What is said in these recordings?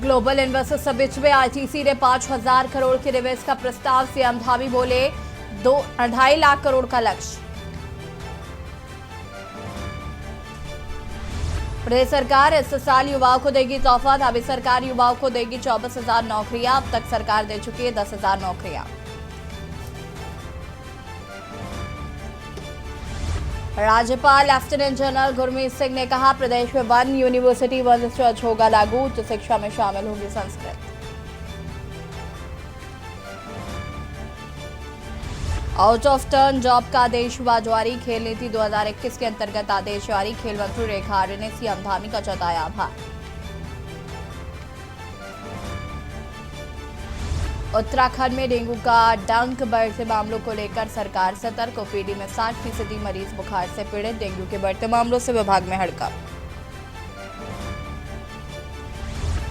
Global investor summit में ITC ने 5,000 करोड़ के निवेश का प्रस्ताव, सीएम धामी बोले 2.5 लाख करोड़ का लक्ष्य। प्रदेश सरकार इस साल युवाओं को देगी तोहफा, धामी सरकार युवाओं को देगी 24,000 नौकरियां, अब तक सरकार दे चुकी है 10,000 नौकरियां। राज्यपाल लेफ्टिनेंट जनरल गुरमीत सिंह ने कहा, प्रदेश में 1 यूनिवर्सिटी 1 रिसर्च होगा लागू, उच्च शिक्षा में शामिल होगी Sanskrit. Out of turn job का आदेश हुआ जारी, खेल नीति 2021 के अंतर्गत आदेश जारी, खेल मंत्री रेखा आर्य ने सीएम धामी का जताया आभार। उत्तराखंड में डेंगू का डंक बढ़ते मामलों को लेकर सरकार सतर्क, ओपीडी में 60% मरीज बुखार से पीड़ित, डेंगू के बढ़ते मामलों से विभाग में हड़कंप।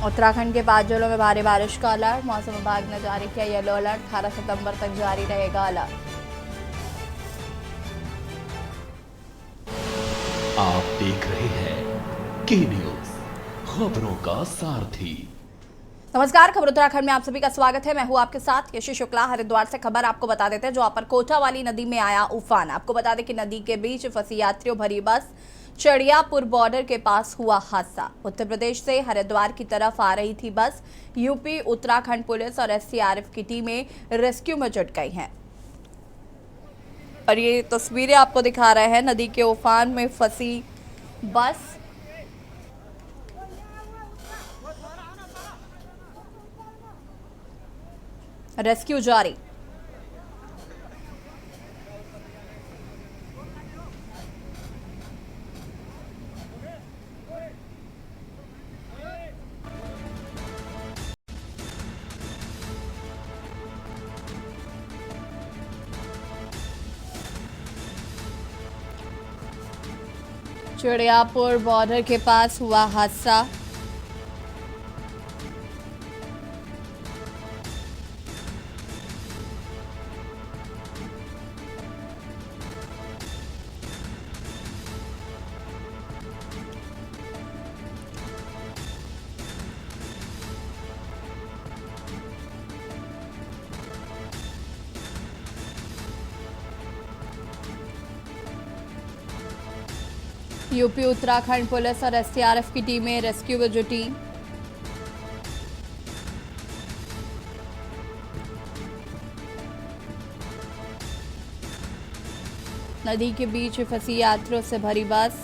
उत्तराखंड के 5 जिलों में भारी बारिश का अलर्ट, मौसम विभाग ने जारी किया येलो अलर्ट, 18 सितंबर तक जारी रहेगा अलर्ट। आप देख रहे हैं के न्यूज, खबरों का सारथी। नमस्कार, खबर उत्तराखंड में आप सभी का स्वागत है। मैं हूं आपके साथ यशी शुक्ला। हरिद्वार से खबर आपको बता देते हैं, जो पर कोटा वाली नदी में आया उफान। आपको बता दें कि नदी के बीच फंसी यात्रियों भरी बस, चड़ियापुर बॉर्डर के पास हुआ हादसा। उत्तर प्रदेश से हरिद्वार की तरफ आ रही थी बस, यूपी उत्तराखंड पुलिस और एसडीआरएफ की टीमें रेस्क्यू में जुट गई हैं। और ये तस्वीरें आपको दिखा रहे हैं नदी के उफान में फंसी बस। रेस्क्यू जारी। चड़ियापुर बॉर्डर के पास हुआ हादसा। यूपी उत्तराखंड पुलिस और एसडीआरएफ की टीमें रेस्क्यू में जुटी। नदी के बीच फंसी यात्रियों से भरी बस।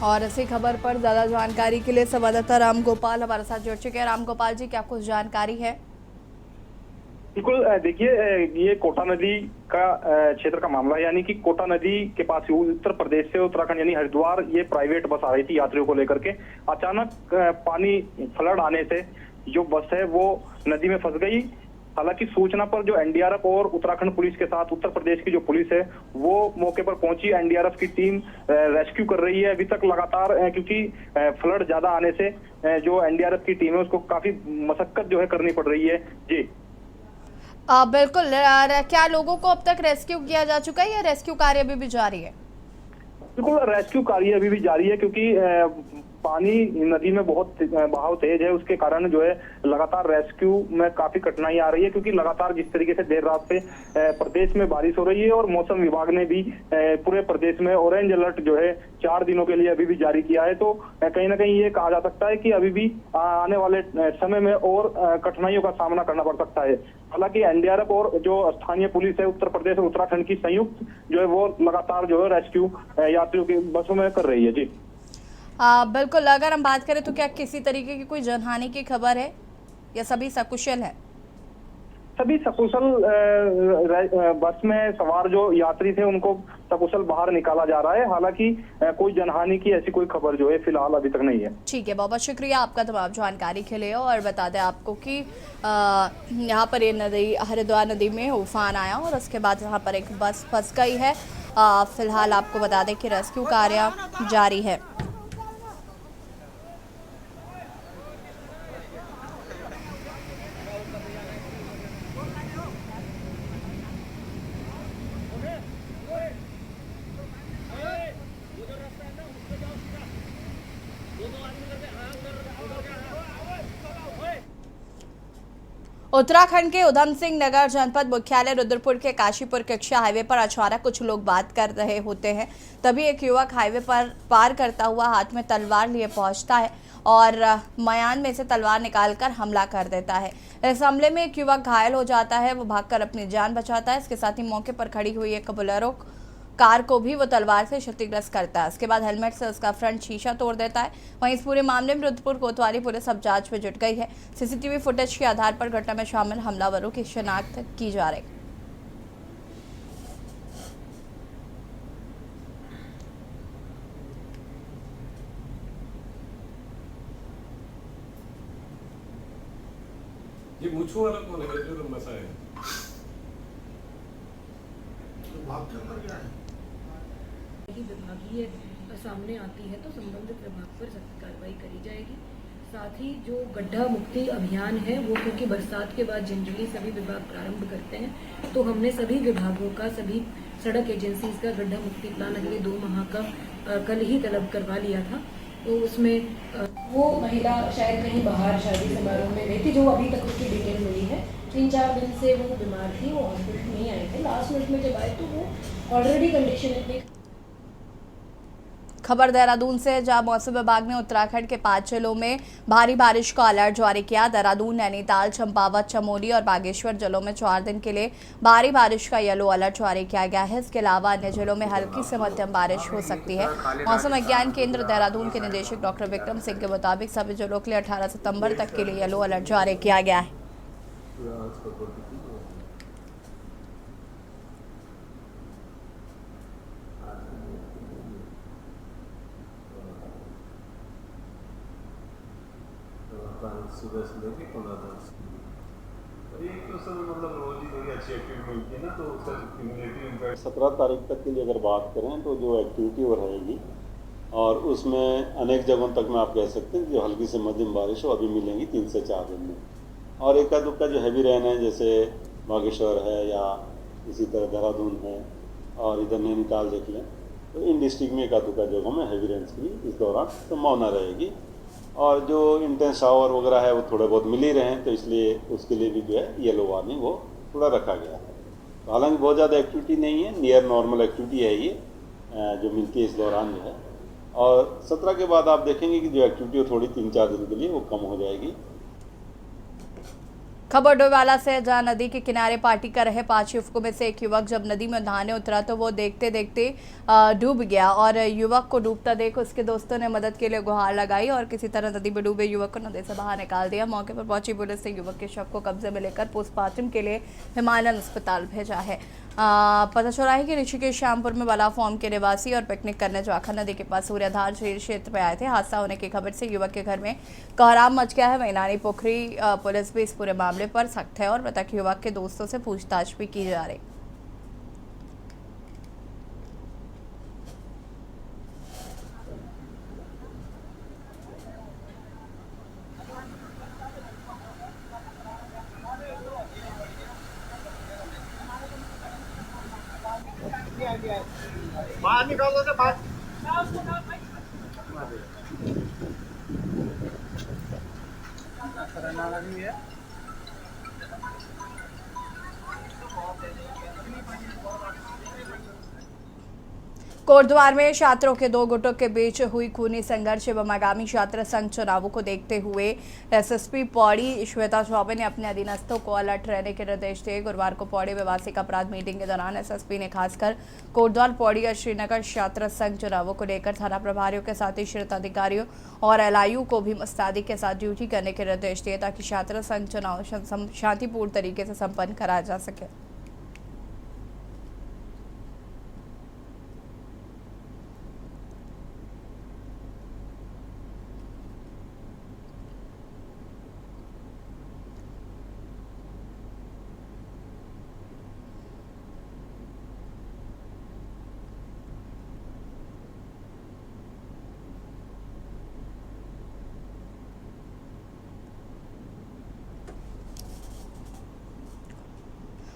और इसी खबर पर ज्यादा जानकारी के लिए संवाददाता राम गोपाल हमारे साथ जुड़ चुके हैं। राम गोपाल जी, क्या कुछ जानकारी है? बिल्कुल, देखिए, ये कोटा नदी का क्षेत्र का मामला है, यानी कि कोटा नदी के पास उत्तर प्रदेश से उत्तराखंड यानी हरिद्वार ये प्राइवेट बस आ रही थी यात्रियों को लेकर के। अचानक पानी फ्लड आने से जो बस है वो नदी में फंस गई। हालांकि सूचना पर जो एनडीआरएफ और उत्तराखंड पुलिस के साथ उत्तर प्रदेश की जो पुलिस है वो मौके पर पहुंची। एनडीआरएफ की टीम रेस्क्यू कर रही है अभी तक लगातार, क्योंकि फ्लड ज्यादा आने से जो एनडीआरएफ की टीम है उसको काफी मशक्कत जो है करनी पड़ रही है। जी बिल्कुल। क्या लोगों को अब तक रेस्क्यू किया जा चुका है या रेस्क्यू कार्य अभी भी जारी है? बिल्कुल, रेस्क्यू कार्य अभी भी जारी है, क्योंकि पानी नदी में बहुत बहाव तेज है, उसके कारण जो है लगातार रेस्क्यू में काफी कठिनाई आ रही है। क्योंकि लगातार जिस तरीके से देर रात से प्रदेश में बारिश हो रही है और मौसम विभाग ने भी पूरे प्रदेश में ऑरेंज अलर्ट जो है 4 दिनों के लिए अभी भी जारी किया है। तो कहीं ना कहीं ये कहा जा सकता है कि अभी भी आने वाले समय में और कठिनाइयों का सामना करना पड़ सकता है। हालांकि एनडीआरएफ और जो स्थानीय पुलिस है उत्तर प्रदेश और उत्तराखंड की संयुक्त जो है वो लगातार जो है रेस्क्यू यात्रियों की बसों में कर रही है। जी बिल्कुल। अगर हम बात करें तो क्या किसी तरीके की कोई जनहानि की खबर है या सभी सकुशल है? सभी सकुशल, बस में सवार जो यात्री थे उनको सकुशल बाहर निकाला जा रहा है। हालांकि कोई जनहानि की ऐसी कोई खबर जो है फिलहाल अभी तक नहीं है। ठीक है, बहुत बहुत शुक्रिया आपका तमाम जानकारी के लिए। और बता दें आपको कि यहाँ पर ये नदी हरिद्वार नदी में उफान आया और उसके बाद यहाँ पर एक बस फंस गई है। फिलहाल आपको बता दें कि रेस्क्यू कार्य जारी है। उत्तराखंड के उधम सिंह नगर जनपद मुख्यालय रुद्रपुर के काशीपुर कक्षा हाईवे पर अचानक कुछ लोग बात कर रहे होते हैं। तभी एक युवक हाईवे पर पार करता हुआ हाथ में तलवार लिए पहुंचता है और मयान में से तलवार निकालकर हमला कर देता है। इस हमले में एक युवक घायल हो जाता है, वो भागकर अपनी जान बचाता है। इसके साथ ही मौके पर खड़ी हुई एक बोलेरो कार को भी वो तलवार से क्षतिग्रस्त करता है। उसके बाद हेलमेट से उसका फ्रंट शीशा तोड़ देता है। वहीं इस पूरे मामले में रुद्रपुर कोतवाली पुलिस अब जांच में जुट गई है। सीसीटीवी फुटेज के आधार पर घटना में शामिल हमलावरों की शिनाख्त की जा रही है। ये मूछों वाला कौन है जो लंबा सा है? विभागीय सामने आती है तो संबंधित विभाग पर सख्त कार्रवाई करी जाएगी। साथ ही जो गड्ढा मुक्ति अभियान है वो क्योंकि बरसात के बाद जनरली सभी विभाग प्रारंभ करते हैं, तो हमने सभी विभागों का, सभी सड़क एजेंसीज का गड्ढा मुक्ति प्लान अगले 2 माह का कल ही तलब करवा लिया था। तो उसमें वो महिला शायद कहीं बाहर शादी समारोह में गई थी, जो अभी तक उसकी डिटेल मिली है। 3-4 दिन से वो बीमार थी, वो हॉस्पिटल नहीं आए थे। लास्ट मिनट में जब आए तो वो ऑलरेडी कंडीशन इतनी। खबर देहरादून से, जहां मौसम विभाग ने उत्तराखंड के 5 जिलों में भारी बारिश का अलर्ट जारी किया। देहरादून, नैनीताल, चंपावत, चमोली और बागेश्वर जिलों में 4 दिन के लिए भारी बारिश का येलो अलर्ट जारी किया गया है। इसके अलावा अन्य जिलों में हल्की से मध्यम बारिश हो सकती है। मौसम विज्ञान केंद्र देहरादून के निदेशक डॉक्टर विक्रम सिंह के मुताबिक सभी जिलों के लिए 18 सितंबर तक के लिए येलो अलर्ट जारी किया गया है। सुबह से लेके 15 तक एक तो सर मतलब रोज ही थोड़ी अच्छी एक्टिविटी मिलती है ना, तो सर क्यूमुलेटिव इम्पैक्ट 17 तारीख तक के लिए अगर बात करें तो जो एक्टिविटी वो रहेगी, और उसमें अनेक जगहों तक में आप कह सकते हैं जो हल्की से मध्यम बारिश हो अभी मिलेंगी 3 से 4 दिन में। और एका दुक्का जो हैवी रेन है, जैसे बागेश्वर है या इसी तरह देहरादून है और इधर नैनीताल देख लें, तो इन डिस्ट्रिक्ट में एका दुक्का जगहों में हैवी रेंज की इस दौरान संभावना रहेगी। और जो इंटेंस शावर वगैरह है वो थोड़े बहुत मिल ही रहे हैं, तो इसलिए उसके लिए भी जो है येलो वार्निंग वो थोड़ा रखा गया है। तो हालांकि बहुत ज़्यादा एक्टिविटी नहीं है, नियर नॉर्मल एक्टिविटी है ये जो मिलती है इस दौरान जो है। और 17 के बाद आप देखेंगे कि जो एक्टिविटी वो थोड़ी 3-4 दिन के लिए वो कम हो जाएगी। खबर डोईवाला से, जहां नदी के किनारे पार्टी कर रहे 5 युवकों में से एक युवक जब नदी में नहाने उतरा तो वो देखते देखते डूब गया और युवक को डूबता देख उसके दोस्तों ने मदद के लिए गुहार लगाई और किसी तरह नदी में डूबे युवक को नदी से बाहर निकाल दिया। मौके पर पहुंची पुलिस ने युवक के शव को कब्जे में लेकर पोस्टमार्टम के लिए हिमालयन अस्पताल भेजा है। पता चला है कि ऋषिकेश श्यामपुर में बला फॉर्म के निवासी और पिकनिक करने जाखा नदी के पास सूर्यधार झील क्षेत्र में आए थे। हादसा होने की खबर से युवक के घर में कोहराम मच गया है। मैनानी पोखरी पुलिस भी इस पूरे मामले पर सख्त है और मृतक युवक के दोस्तों से पूछताछ भी की जा रही। बाहर निकालो ना बाहर। कोटद्वार में छात्रों के 2 गुटों के बीच हुई खूनी संघर्ष एवं आगामी छात्र संघ चुनावों को देखते हुए एसएसपी पौड़ी श्वेता चौबे ने अपने अधीनस्थों को अलर्ट रहने के निर्देश दिए। गुरुवार को पौड़ी व्यवसायिक अपराध मीटिंग के दौरान एसएसपी ने खासकर कोटद्वार, पौड़ी और श्रीनगर छात्र संघ चुनावों को लेकर थाना प्रभारियों के साथ ही क्षेत्र अधिकारियों और एलआईयू को भी मुस्तैदी के साथ ड्यूटी करने के निर्देश दिए ताकि छात्र संघ चुनाव शांतिपूर्ण तरीके से संपन्न कराया जा सके।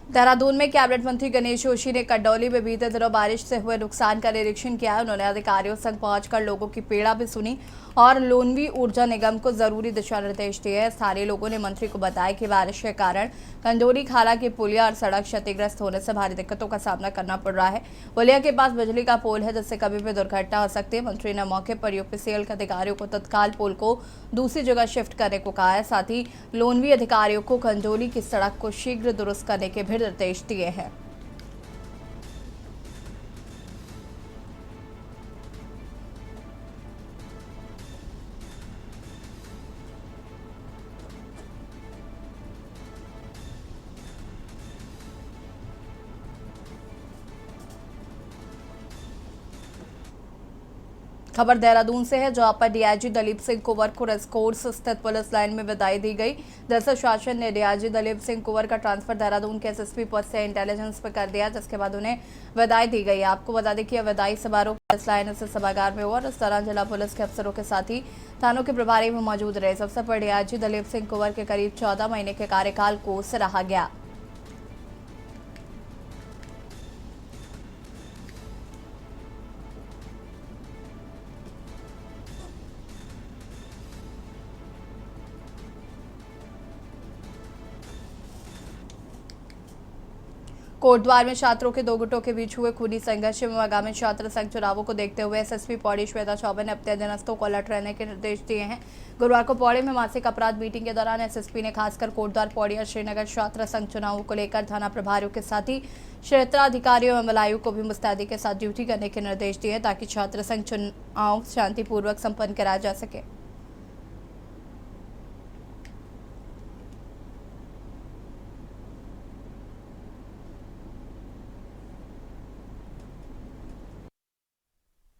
देहरादून में कैबिनेट मंत्री गणेश जोशी ने कंडौली में बीते दिनों बारिश से हुए नुकसान का निरीक्षण किया। उन्होंने अधिकारियों संग पहुंचकर लोगों की पीड़ा भी सुनी और लोनवी ऊर्जा निगम को जरूरी दिशा निर्देश दिए। स्थानीय लोगों ने मंत्री को बताया कि बारिश के कारण कंडौली खाला की पुलिया और सड़क क्षतिग्रस्त होने से भारी दिक्कतों का सामना करना पड़ रहा है। पुलिया के पास बिजली का पोल है जिससे कभी भी दुर्घटना हो सकती है। मंत्री ने मौके पर यूपीसीएल के अधिकारियों को तत्काल पोल को दूसरी जगह शिफ्ट करने को कहा है। साथ ही लोनवी अधिकारियों को कंडौली की सड़क को शीघ्र दुरुस्त करने के भी निर्देश दिए हैं। खबर देहरादून से है, जहां पर डीआईजी दलीप सिंह कुंवर को रेसकोर्स स्थित पुलिस लाइन में विदाई दी गई। दरअसल शासन ने डीआईजी दलीप सिंह कुंवर का ट्रांसफर देहरादून के एसएसपी पद से इंटेलिजेंस पर कर दिया, जिसके बाद उन्हें विदाई दी गई। आपको बता दें कि यह विदाई समारोह पुलिस लाइन स्थित सभागार में हुआ और इस दौरान जिला पुलिस के अफसरों के साथ ही थानों के प्रभारी भी मौजूद रहे। इस अवसर पर डीआईजी दलीप सिंह कुंवर के करीब 14 महीने के कार्यकाल को सराहा गया। कोटद्वार में छात्रों के दो गुटों के बीच हुए खूनी संघर्ष में आगामी छात्र संघ चुनावों को देखते हुए एसएसपी पौड़ी श्वेता चौबे ने अपने अधीनस्थों को अलर्ट रहने के निर्देश दिए हैं। गुरुवार को पौड़ी में मासिक अपराध मीटिंग के दौरान एसएसपी ने खासकर कोटद्वार, पौड़ी और श्रीनगर छात्र संघ चुनावों को लेकर थाना प्रभारियों के साथ ही क्षेत्राधिकारियों एवं मलायु को भी मुस्तैदी के साथ ड्यूटी करने के निर्देश दिए ताकि छात्र संघ चुनाव शांतिपूर्वक संपन्न कराया जा सके।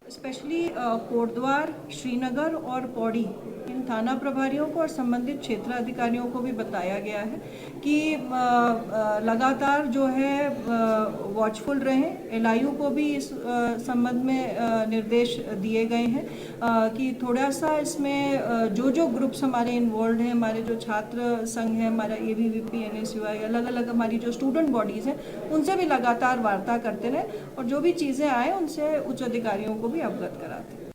स्पेशली कोटद्वार, श्रीनगर और पौड़ी इन थाना प्रभारियों को और संबंधित क्षेत्र अधिकारियों को भी बताया गया है कि लगातार जो है वॉचफुल रहें। एलआईयू को भी इस संबंध में निर्देश दिए गए हैं कि थोड़ा सा इसमें जो ग्रुप्स हमारे इन्वॉल्व हैं, हमारे जो छात्र संघ है, हमारा एबीवीपी, एनएसयूआई, अलग अलग हमारी जो स्टूडेंट बॉडीज़ हैं, उनसे भी लगातार वार्ता करते रहें और जो भी चीज़ें आए उनसे उच्च अधिकारियों को भी अवगत कराते हैं।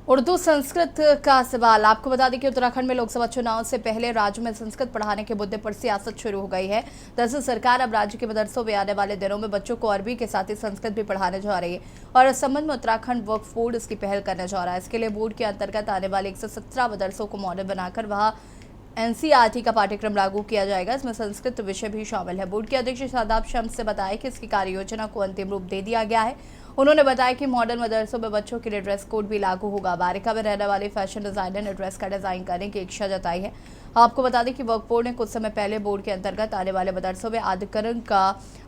उर्दू संस्कृत का सवाल। आपको बता दें कि उत्तराखंड में लोकसभा चुनाव से पहले राज्य में संस्कृत पढ़ाने के मुद्दे पर सियासत शुरू हो गई है। दरअसल सरकार अब राज्य के मदरसों में आने वाले दिनों में बच्चों को अरबी के साथ ही संस्कृत भी पढ़ाने जा रही है और इस संबंध में उत्तराखंड वक्फ बोर्ड इसकी पहल करने जा रहा है। इसके लिए बोर्ड के अंतर्गत आने वाले 117 मदरसों को मॉडल बनाकर वहाँ एनसीईआरटी का पाठ्यक्रम लागू किया जाएगा। इसमें संस्कृत विषय भी शामिल है। बोर्ड के अध्यक्ष शादाब शम्स से बताया कि इसकी कार्य योजना को अंतिम रूप दे दिया गया है। उन्होंने बताया कि मॉडर्न मदरसों में बच्चों के लिए ड्रेस कोड भी लागू होगा। अमेरिका में रहने वाले फैशन डिजाइनर ने ड्रेस का डिजाइन करने की इच्छा जताई है। आपको बता दें कि वक्फ बोर्ड ने कुछ समय पहले बोर्ड के अंतर्गत आने वाले मदरसों में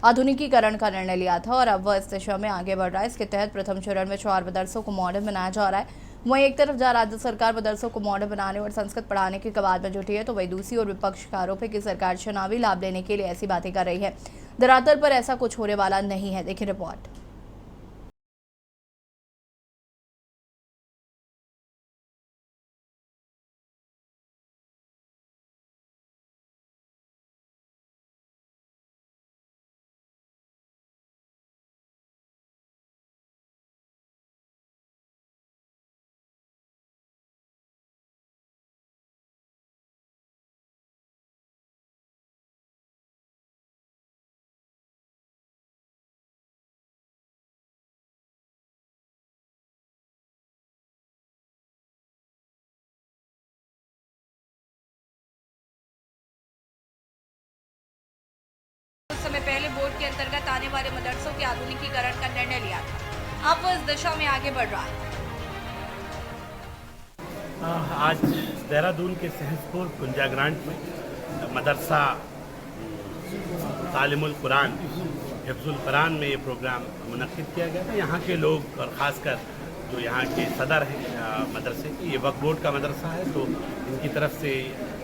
आधुनिकीकरण का निर्णय लिया था और अब वह इस दिशा में आगे बढ़ रहा है। इसके तहत प्रथम चरण में 4 मदरसों को मॉडर्न बनाया जा रहा है। वहीं एक तरफ जहां राज्य सरकार मदरसों को मॉडल बनाने और संस्कृत पढ़ाने की कवायद में जुटी है, तो वहीं दूसरी ओर विपक्ष का आरोप है कि सरकार चुनावी लाभ लेने के लिए ऐसी बातें कर रही है। धरातल पर ऐसा कुछ होने वाला नहीं है। देखिए रिपोर्ट। समय पहले बोर्ड के अंतर्गत आने वाले मदरसों के आधुनिकीकरण का निर्णय लिया था। अब वो इस दिशा में आगे बढ़ रहा है। आज देहरादून के सहसपुर कुंजा ग्रांट में मदरसा तालिमुल कुरान हिफ्जुल कुरान में ये प्रोग्राम मुनक्किद किया गया था। यहाँ के लोग और ख़ासकर जो यहाँ के सदर हैं मदरसे की, ये वक्फ बोर्ड का मदरसा है, तो इनकी तरफ से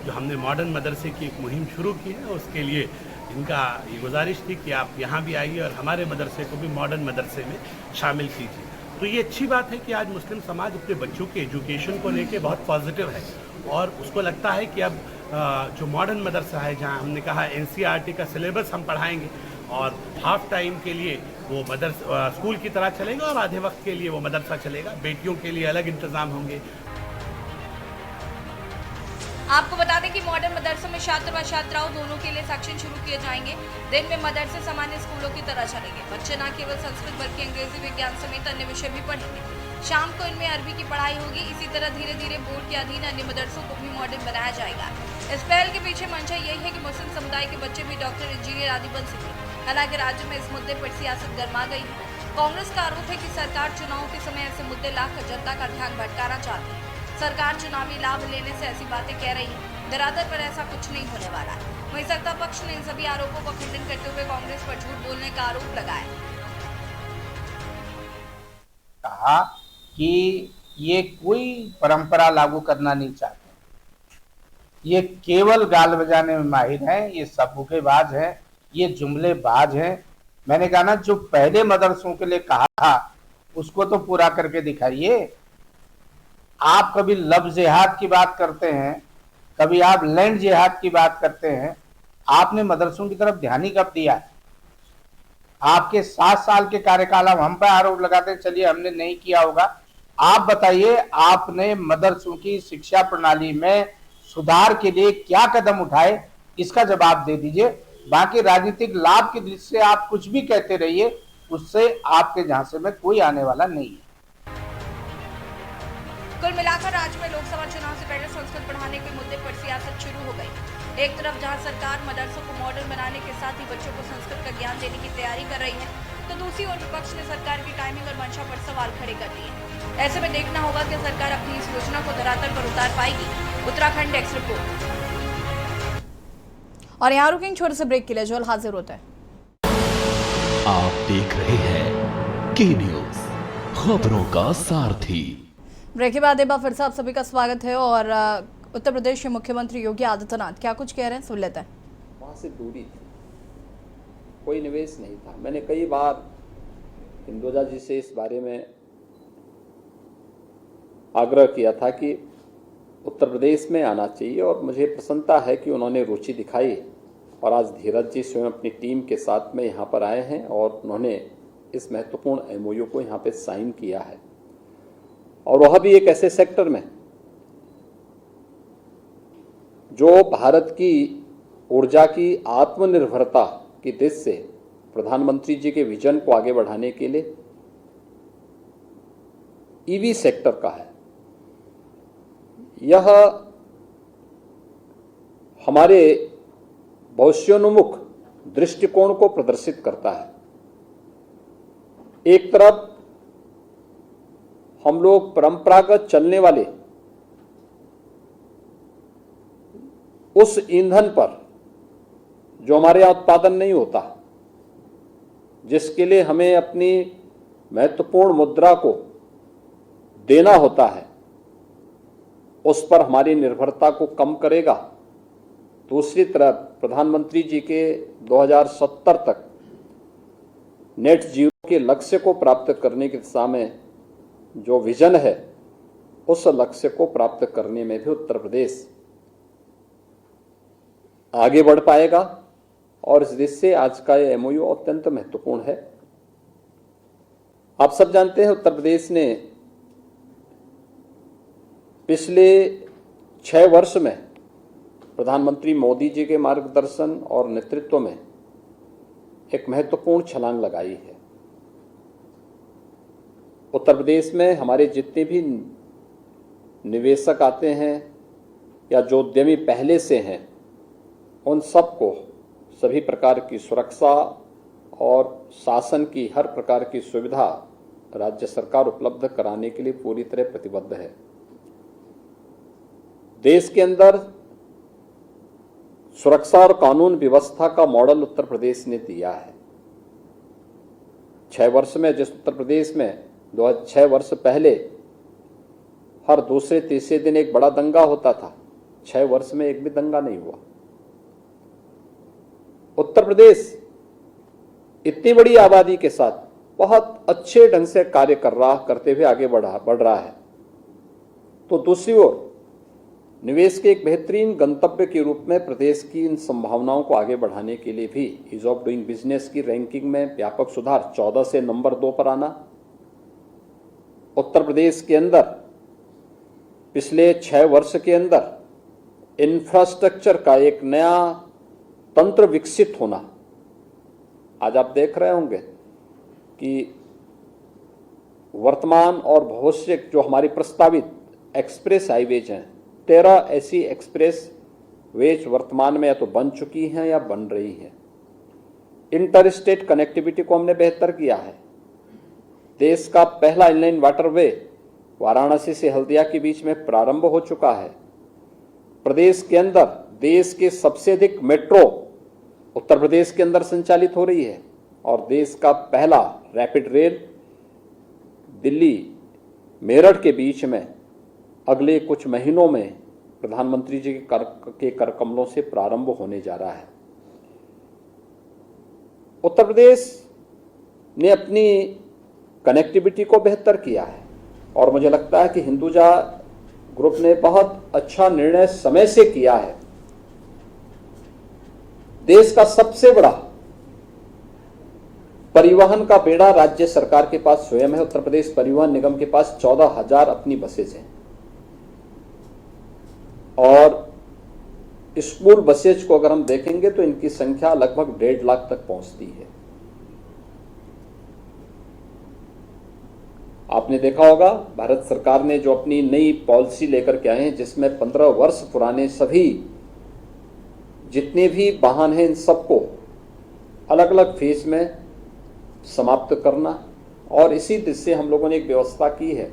जो हमने मॉडर्न मदरसे की एक मुहिम शुरू की है, उसके लिए इनका ये गुजारिश थी कि आप यहाँ भी आइए और हमारे मदरसे को भी मॉडर्न मदरसे में शामिल कीजिए। तो ये अच्छी बात है कि आज मुस्लिम समाज अपने बच्चों के एजुकेशन को लेके बहुत पॉजिटिव है और उसको लगता है कि अब जो मॉडर्न मदरसा है, जहाँ हमने कहा एनसीईआरटी का सिलेबस हम पढ़ाएंगे और हाफ टाइम के लिए वो मदरसा स्कूल की तरह चलेगा और आधे वक्त के लिए वो मदरसा चलेगा। बेटियों के लिए अलग इंतजाम होंगे। आपको बता दें कि मॉडर्न मदरसों में छात्र व छात्राओं दोनों के लिए सेक्शन शुरू किए जाएंगे। दिन में मदरसे सामान्य स्कूलों की तरह चलेंगे। बच्चे न केवल संस्कृत बल्कि अंग्रेजी, विज्ञान समेत अन्य विषय भी पढ़ेंगे। शाम को इनमें अरबी की पढ़ाई होगी। इसी तरह धीरे धीरे बोर्ड के अधीन अन्य मदरसों को भी मॉडर्न बनाया जाएगा। इस पहल के पीछे मंशा यही है कि मुस्लिम समुदाय के बच्चे भी डॉक्टर, इंजीनियर आदि बन सके। हालांकि राज्य में इस मुद्दे पर सियासत गर्मा गई है। कांग्रेस का आरोप है कि सरकार चुनाव के समय ऐसे मुद्दे लाकर जनता का ध्यान भटकाना चाहती है। सरकार चुनावी लाभ लेने से ऐसी बातें कह रही है। धरातल पर ऐसा कुछ नहीं होने वाला है। वहीं सत्ता पक्ष ने इन सभी आरोपों का खंडन करते हुए कांग्रेस पर झूठ बोलने का आरोप लगाया। कहा कि ये कोई परंपरा लागू करना नहीं चाहते, ये केवल गाल बजाने में माहिर हैं, ये सबूकेबाज हैं, ये जुमलेबाज हैं। मैंने कहा ना, जो पहले मदरसों के लिए कहा उसको तो पूरा करके दिखाइए। आप कभी लव जिहाद की बात करते हैं, कभी आप लैंड जिहाद की बात करते हैं। आपने मदरसों की तरफ ध्यान ही कब दिया? आपके 7 साल के कार्यकाल हम पे आरोप लगाते हैं, चलिए हमने नहीं किया होगा। आप बताइए, आपने मदरसों की शिक्षा प्रणाली में सुधार के लिए क्या कदम उठाए, इसका जवाब दे दीजिए। बाकी राजनीतिक लाभ की दृष्टि से आप कुछ भी कहते रहिए, उससे आपके झांसे में कोई आने वाला नहीं है। कुल मिलाकर राज्य में लोकसभा चुनाव से पहले संस्कृत बढ़ाने के मुद्दे पर सियासत शुरू हो गई। एक तरफ जहां सरकार मदरसों को मॉडर्न बनाने के साथ ही बच्चों को संस्कृत का ज्ञान देने की तैयारी कर रही है, तो दूसरी ओर विपक्ष ने सरकार की टाइमिंग और मंशा पर सवाल खड़े कर दिए। ऐसे में देखना होगा कि सरकार अपनी इस योजना को धरातल पर उतार पाएगी। Uttarakhand desk report. और यहाँ रुकेंगे छोटे से ब्रेक के लिए, जो हाजिर होता है। आप देख रहे हैं के न्यूज, खबरों का सारथी। ब्रेक के बाद एक बार फिर से आप सभी का स्वागत है। और उत्तर प्रदेश के मुख्यमंत्री योगी आदित्यनाथ क्या कुछ कह रहे हैं, सुन लेते हैं। वहाँ से दूरी थी, कोई निवेश नहीं था। मैंने कई बार हिंदुजा जी से इस बारे में आग्रह किया था कि उत्तर प्रदेश में आना चाहिए, और मुझे प्रसन्नता है कि उन्होंने रुचि दिखाई। और आज धीरज जी स्वयं अपनी टीम के साथ में यहाँ पर आए हैं और उन्होंने इस महत्वपूर्ण एमओयू को यहाँ पे साइन किया है, और वह भी एक ऐसे सेक्टर में जो भारत की ऊर्जा की आत्मनिर्भरता की दृष्टि से प्रधानमंत्री जी के विजन को आगे बढ़ाने के लिए ईवी सेक्टर का है। यह हमारे भविष्योन्मुख दृष्टिकोण को प्रदर्शित करता है। एक तरफ हम लोग परंपरागत चलने वाले उस ईंधन पर जो हमारे यहाँ उत्पादन नहीं होता, जिसके लिए हमें अपनी महत्वपूर्ण मुद्रा को देना होता है, उस पर हमारी निर्भरता को कम करेगा। दूसरी तरफ प्रधानमंत्री जी के 2070 तक नेट जीरो के लक्ष्य को प्राप्त करने की दिशा में जो विजन है, उस लक्ष्य को प्राप्त करने में भी उत्तर प्रदेश आगे बढ़ पाएगा। और इस दृष्टि से आज का ये एमओयू अत्यंत महत्वपूर्ण है। आप सब जानते हैं, उत्तर प्रदेश ने पिछले 6 वर्ष में प्रधानमंत्री मोदी जी के मार्गदर्शन और नेतृत्व में एक महत्वपूर्ण छलांग लगाई है। उत्तर प्रदेश में हमारे जितने भी निवेशक आते हैं या जो उद्यमी पहले से हैं, उन सबको सभी प्रकार की सुरक्षा और शासन की हर प्रकार की सुविधा राज्य सरकार उपलब्ध कराने के लिए पूरी तरह प्रतिबद्ध है। देश के अंदर सुरक्षा और कानून व्यवस्था का मॉडल उत्तर प्रदेश ने दिया है। 6 वर्ष में, जिस उत्तर प्रदेश में 6 वर्ष पहले हर दूसरे तीसरे दिन एक बड़ा दंगा होता था, 6 वर्ष में एक भी दंगा नहीं हुआ। उत्तर प्रदेश इतनी बड़ी आबादी के साथ बहुत अच्छे ढंग से कार्य करते हुए आगे बढ़ रहा है। तो दूसरी ओर निवेश के एक बेहतरीन गंतव्य के रूप में प्रदेश की इन संभावनाओं को आगे बढ़ाने के लिए भी ईज ऑफ डूइंग बिजनेस की रैंकिंग में व्यापक सुधार, 14 से नंबर 2 पर आना। उत्तर प्रदेश के अंदर पिछले 6 वर्ष के अंदर इंफ्रास्ट्रक्चर का एक नया तंत्र विकसित होना। आज आप देख रहे होंगे कि वर्तमान और भविष्य जो हमारी प्रस्तावित एक्सप्रेस हाईवेज हैं, 13 ऐसी एक्सप्रेस वेज वर्तमान में या तो बन चुकी हैं या बन रही हैं। इंटर स्टेट कनेक्टिविटी को हमने बेहतर किया है। देश का पहला इनलाइन वाटरवे वाराणसी से हल्दिया के बीच में प्रारंभ हो चुका है। प्रदेश के अंदर देश के सबसे अधिक मेट्रो उत्तर प्रदेश के अंदर संचालित हो रही है और देश का पहला रैपिड रेल दिल्ली मेरठ के बीच में अगले कुछ महीनों में प्रधानमंत्री जी के कर कमलों से प्रारंभ होने जा रहा है। उत्तर प्रदेश ने अपनी कनेक्टिविटी को बेहतर किया है और मुझे लगता है कि हिंदुजा ग्रुप ने बहुत अच्छा निर्णय समय से किया है। देश का सबसे बड़ा परिवहन का बेड़ा राज्य सरकार के पास स्वयं है। उत्तर प्रदेश परिवहन निगम के पास 14,000 अपनी बसेज हैं और स्कूल बसेज को अगर हम देखेंगे तो इनकी संख्या लगभग 1.5 लाख तक पहुंचती है। आपने देखा होगा भारत सरकार ने जो अपनी नई पॉलिसी लेकर के आए हैं, जिसमें 15 वर्ष पुराने सभी जितने भी वाहन हैं इन सबको अलग अलग फेज में समाप्त करना, और इसी दिशा से हम लोगों ने एक व्यवस्था की है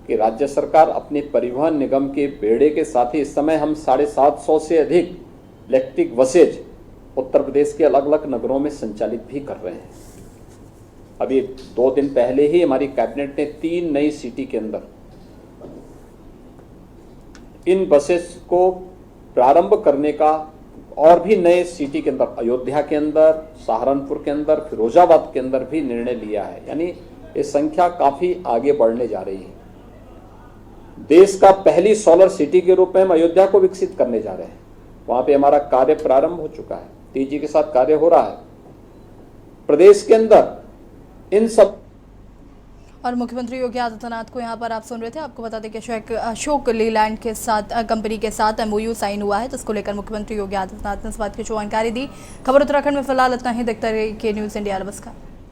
कि राज्य सरकार अपने परिवहन निगम के बेड़े के साथ ही इस समय हम 750 से अधिक इलेक्ट्रिक बसेज उत्तर प्रदेश के अलग अलग नगरों में संचालित भी कर रहे हैं। अभी 2 दिन पहले ही हमारी कैबिनेट ने 3 नई सिटी के अंदर इन बसेस को प्रारंभ करने का और भी नए सिटी के अंदर, अयोध्या के अंदर, सहारनपुर के अंदर, फिरोजाबाद के अंदर भी निर्णय लिया है। यानी ये संख्या काफी आगे बढ़ने जा रही है। देश का पहली सोलर सिटी के रूप में हम अयोध्या को विकसित करने जा रहे हैं। वहां पे हमारा कार्य प्रारंभ हो चुका है, तेजी के साथ कार्य हो रहा है प्रदेश के अंदर इन सब। और मुख्यमंत्री योगी आदित्यनाथ को यहाँ पर आप सुन रहे थे। आपको बता दें कि अशोक लीलैंड के साथ कंपनी के साथ MOU साइन हुआ है, जिसको लेकर मुख्यमंत्री योगी आदित्यनाथ ने इस बात की जानकारी दी। खबर उत्तराखंड में फिलहाल इतना ही। देखते रहिए के न्यूज़ इंडिया। नमस्कार।